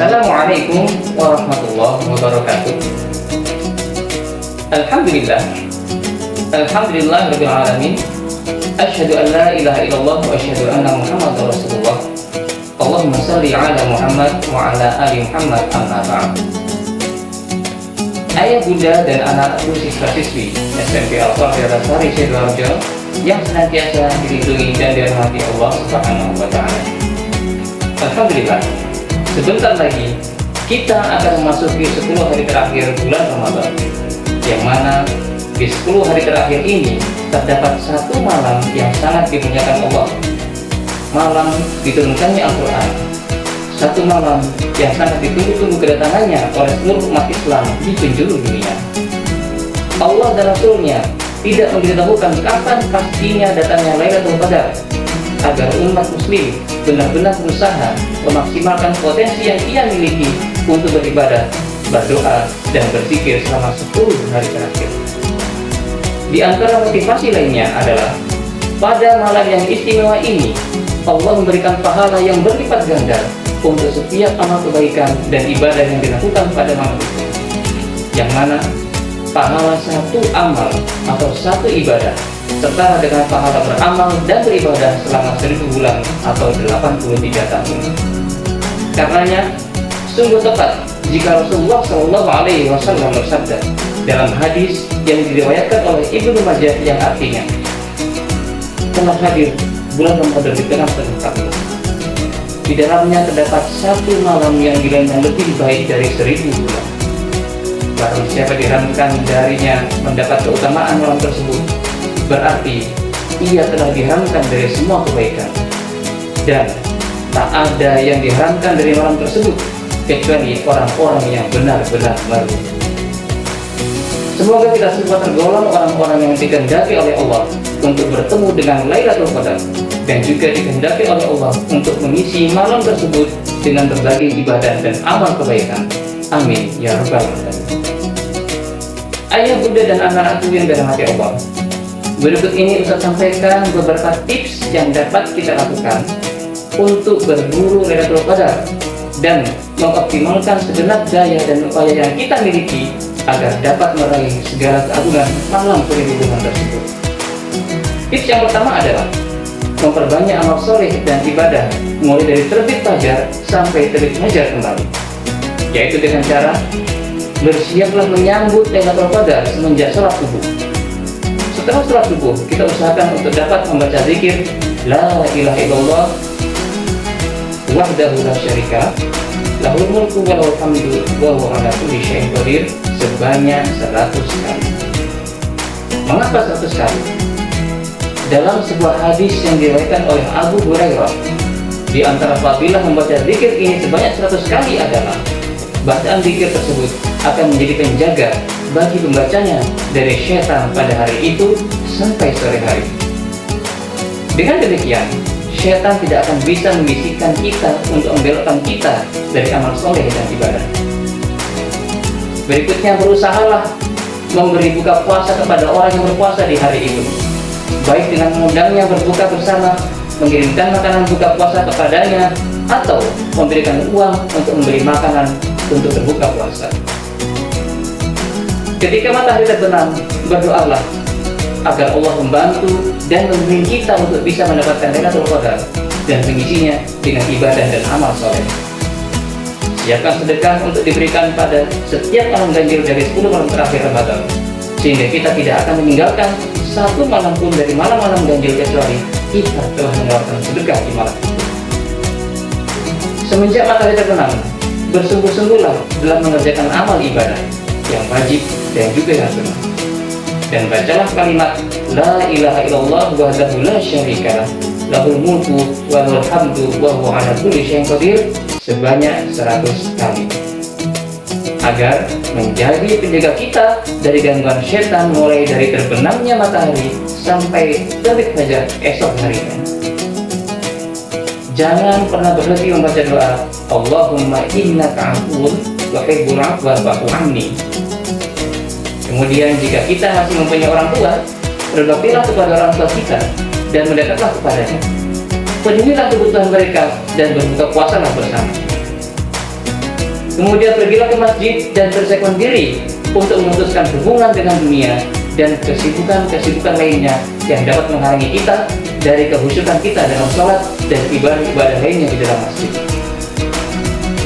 Assalamualaikum warahmatullahi wabarakatuh. Alhamdulillah Rabbil alamin. Asyhadu an la ilaha illallah wa asyhadu anna Muhammadar Rasulullah. Allahumma shalli ala Muhammad wa ala ali Muhammad, amma ba'd. Ayah bunda dan anak-anakku siswa-siswi SMP Al-Fahir Sari Sidoarjo yang senantiasa dilindungi dan dirahmati Allah Subhanahu wa Ta'ala. Alhamdulillah, sebentar lagi kita akan memasuki 10 hari terakhir bulan Ramadan, yang mana di 10 hari terakhir ini terdapat satu malam yang sangat dimuliakan Allah. Malam diturunkannya Al-Quran, satu malam yang sangat ditunggu-tunggu kedatangannya oleh seluruh umat Islam di penjuru dunia. Allah dan Rasulnya tidak memberitahukan kapan pastinya datangnya Lailatul Qadar, agar umat muslim benar-benar berusaha memaksimalkan potensi yang ia miliki untuk beribadah, berdoa, dan berzikir selama 10 hari terakhir. Di antara motivasi lainnya adalah pada malam yang istimewa ini Allah memberikan pahala yang berlipat ganda untuk setiap amal kebaikan dan ibadah yang dilakukan pada malam itu, yang mana pahala satu amal atau satu ibadah setara dengan pahala beramal dan beribadah selama 1000 bulan atau 83 tahun. Karenanya sungguh tepat jika Rasulullah SAW bersabda dalam hadis yang diriwayatkan oleh Ibnu Majah yang artinya, telah hadir bulan Ramadan di tengah-tengah kami. Di dalamnya terdapat satu malam yang nilainya lebih baik dari 1000 bulan. Barang siapa diharamkan darinya mendapat keutamaan malam tersebut, berarti ia telah diharamkan dari semua kebaikan, dan tak ada yang diharamkan dari malam tersebut kecuali orang-orang yang benar-benar malu. Semoga kita semua tergolong orang-orang yang dikehendaki oleh Allah untuk bertemu dengan Lailatul Qadar, dan juga dikehendaki oleh Allah untuk mengisi malam tersebut dengan berbagai ibadah dan amal kebaikan. Amin ya rabbal alamin. Ayah bunda dan anak-anakku yang dirahmati Allah, berikut ini Ustaz sampaikan beberapa tips yang dapat kita lakukan untuk berburu Lailatul Qadar dan mengoptimalkan segenap daya dan upaya yang kita miliki agar dapat meraih segala keagungan malam 1000 bulan tersebut. Tips yang pertama adalah memperbanyak amal soleh dan ibadah mulai dari terbit fajar sampai terbit fajar kembali, yaitu dengan cara bersiaplah menyambut Lailatul Qadar semenjak sholat subuh. Setelah sholat subuh, kita usahakan untuk dapat membaca zikir La ilaha illallah wahdahu la syarika lahul mulku wa lahul hamdu wa huwa ala kulli syai'in qadir sebanyak 100 kali. Mengapa 100 kali? Dalam sebuah hadis yang diriwayatkan oleh Abu Hurairah, di antara fadilah membaca zikir ini sebanyak 100 kali adalah bacaan zikir tersebut akan menjadi penjaga bagi pembacanya dari syaitan pada hari itu sampai sore hari. Dengan demikian, syaitan tidak akan bisa membisikkan kita untuk membelokkan kita dari amal soleh dan ibadah. Berikutnya, berusahalah memberi buka puasa kepada orang yang berpuasa di hari itu, baik dengan mengundangnya berbuka bersama, mengirimkan makanan buka puasa kepadanya, atau memberikan uang untuk membeli makanan untuk berbuka puasa. Ketika matahari terbenam, berdoalah agar Allah membantu dan membimbing kita untuk bisa mendapatkan Lailatul Qadar dan mengisinya dengan ibadah dan amal soleh. Siapkan sedekah untuk diberikan pada setiap malam ganjil dari 10 malam terakhir Ramadan, sehingga kita tidak akan meninggalkan satu malam pun dari malam-malam ganjil kecuali kita telah mengeluarkan sedekah di malam itu. Semenjak matahari terbenam, bersungguh-sungguhlah dalam mengerjakan amal ibadah yang wajib dan juga yang sunnah, dan bacalah kalimat La ilaha illallah wahdahu la syarika lahul mulku wa lahul hamdu wa huwa ala kulli syai'in qadir sebanyak 100 kali, agar menjadi penjaga kita dari gangguan syaitan mulai dari terbenamnya matahari sampai terbit fajar esok harinya. Jangan pernah berhenti membaca doa Allahumma innaka afuwun tuhibbul afwa fa'fu anni. Kemudian jika kita masih mempunyai orang tua, berbaktilah kepada orang tua kita dan mendekatlah kepadanya. Penuhilah kebutuhan mereka dan berbuka puasalah bersama. Kemudian pergilah ke masjid dan bersiapkan diri untuk memutuskan hubungan dengan dunia dan kesibukan-kesibukan lainnya yang dapat menghalangi kita dari kehusyukan kita dalam sholat dan ibadah-ibadah lainnya di dalam masjid.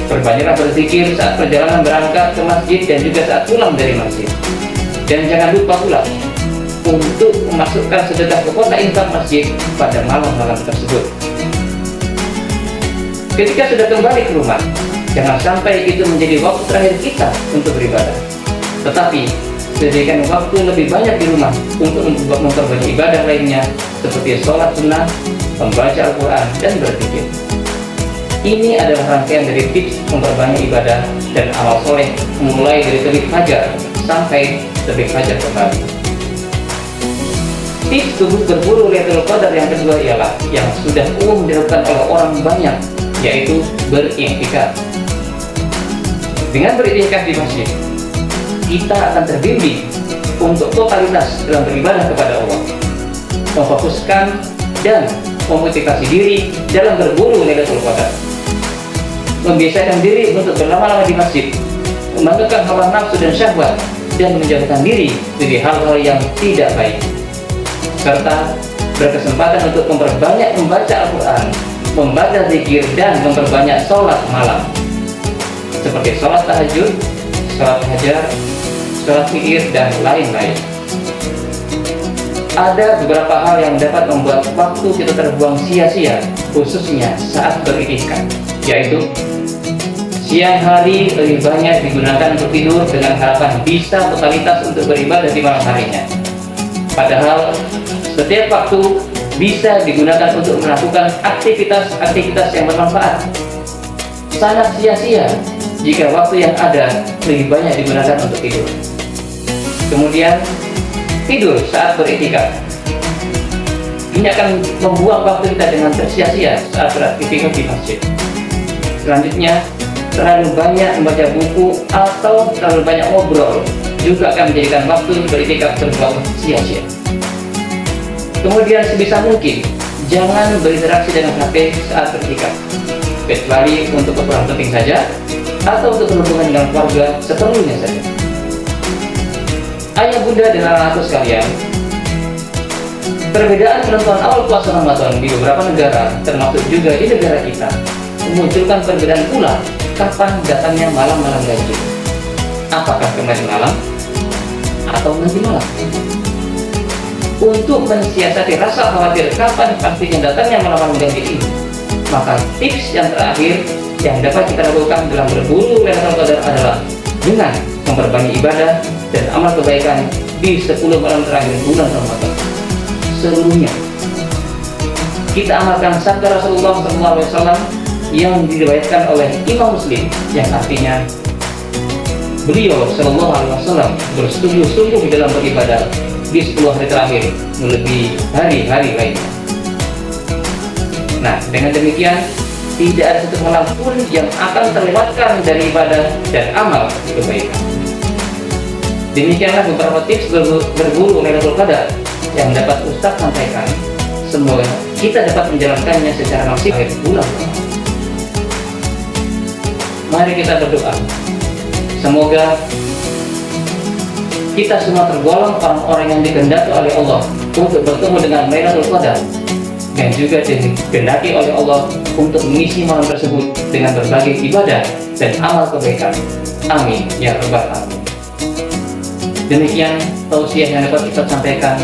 Perbanyaklah berzikir saat perjalanan berangkat ke masjid dan juga saat pulang dari masjid. Dan jangan lupa pula untuk memasukkan sedekah ke kotak infak masjid pada malam-malam tersebut. Ketika sudah kembali ke rumah, jangan sampai itu menjadi waktu terakhir kita untuk beribadah. Tetapi sediakan waktu lebih banyak di rumah untuk memperbanyak ibadah lainnya seperti sholat sunnah, membaca Al-Quran, dan berzikir. Ini adalah rangkaian dari tips memperbanyak ibadah dan amal soleh mulai dari terbit fajar sampai terbit fajar kembali. Tips berburu Lailatul Qadar yang kedua ialah yang sudah umum dilakukan oleh orang banyak, yaitu beriktikaf. Dengan beriktikaf di masjid, kita akan terbimbing untuk totalitas dalam beribadah kepada Allah, memfokuskan dan memotivasi diri dalam berburu Lailatul Qadar, membiasakan diri untuk berlama-lama di masjid, membangkitkan hawa nafsu dan syahwat, dan menjauhkan diri dari hal-hal yang tidak baik, serta berkesempatan untuk memperbanyak membaca Al-Quran, membaca zikir, dan memperbanyak sholat malam seperti sholat tahajud, sholat fajar, sholat witir, dan lain-lain. Ada beberapa hal yang dapat membuat waktu kita terbuang sia-sia, khususnya saat beriktikaf, yaitu siang hari lebih banyak digunakan untuk tidur dengan harapan bisa totalitas untuk beribadah di malam harinya. Padahal setiap waktu bisa digunakan untuk melakukan aktivitas-aktivitas yang bermanfaat. Sangat sia-sia jika waktu yang ada lebih banyak digunakan untuk tidur. Kemudian tidur saat beriktikaf. Ini akan membuang waktu kita dengan sia-sia saat beraktivitas di masjid. Selanjutnya, terlalu banyak membaca buku atau terlalu banyak ngobrol juga akan menjadikan waktu beriktikaf terbuang sia-sia. Kemudian sebisa mungkin jangan berinteraksi dengan HP saat beriktikaf, kecuali untuk keperluan penting saja atau untuk berhubungan dengan keluarga seperlunya saja. Ayah bunda dan anak-anakku sekalian, perbedaan penentuan awal puasa Ramadan di beberapa negara, termasuk juga di negara kita, memunculkan perbedaan pula kapan datangnya malam-malam ganjil. Apakah kemarin malam atau nanti malam? Untuk mensiasati rasa khawatir kapan pastinya datangnya malam-malam ganjil ini, maka tips yang terakhir yang dapat kita lakukan dalam berburu Lailatul Qadar adalah dengan memperbanyak ibadah dan amal kebaikan di 10 malam terakhir bulan Ramadan. Seluruhnya kita amalkan sabda Rasulullah SAW yang diriwayatkan oleh Imam Muslim, yang artinya beliau SAW bersungguh-sungguh di dalam beribadah di 10 hari terakhir melebihi hari-hari lainnya. Nah, dengan demikian tidak ada satu malam pun yang akan terlewatkan dari ibadah dan amal kebaikan. Demikianlah beberapa tips berburu Lailatul Qadar yang dapat Ustaz sampaikan. Semoga kita dapat menjalankannya secara maksimal akhir bulan. Mari kita berdoa. Semoga kita semua tergolong orang-orang yang dikehendaki oleh Allah untuk bertemu dengan Lailatul Qadar, dan juga dikehendaki oleh Allah untuk mengisi malam tersebut dengan berbagai ibadah dan amal kebaikan. Amin ya rabbal alamin. Demikian tausiah yang dapat kita sampaikan.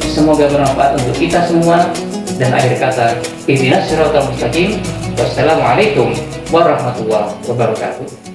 Semoga bermanfaat untuk kita semua. Dan akhir kata, ihdinas siratal mustaqim. Wassalamualaikum warahmatullahi wabarakatuh.